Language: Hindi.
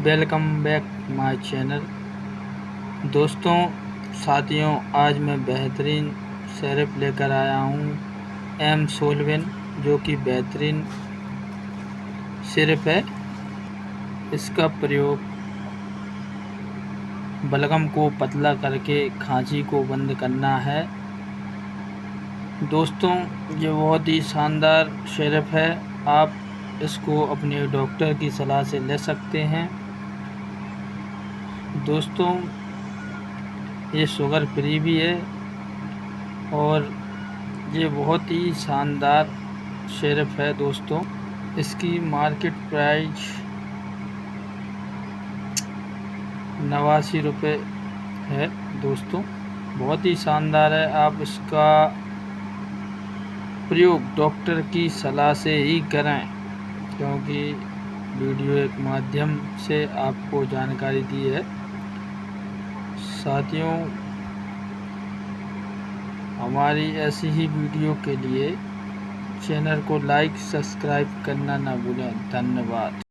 Welcome back my channel. दोस्तों साथियों, आज मैं बेहतरीन सिरप लेकर आया हूँ एम-सोल्वेन, जो कि बेहतरीन सिरप है। इसका प्रयोग बलगम को पतला करके खांसी को बंद करना है। दोस्तों ये बहुत ही शानदार सिरप है। आप इसको अपने डॉक्टर की सलाह से ले सकते हैं। दोस्तों ये शुगर फ्री भी है और ये बहुत ही शानदार सिरप है। दोस्तों इसकी मार्केट प्राइस 89 रुपये है। दोस्तों बहुत ही शानदार है। आप इसका प्रयोग डॉक्टर की सलाह से ही करें, क्योंकि वीडियो एक माध्यम से आपको जानकारी दी है। साथियों हमारी ऐसी ही वीडियो के लिए चैनल को लाइक सब्सक्राइब करना ना भूलें। धन्यवाद।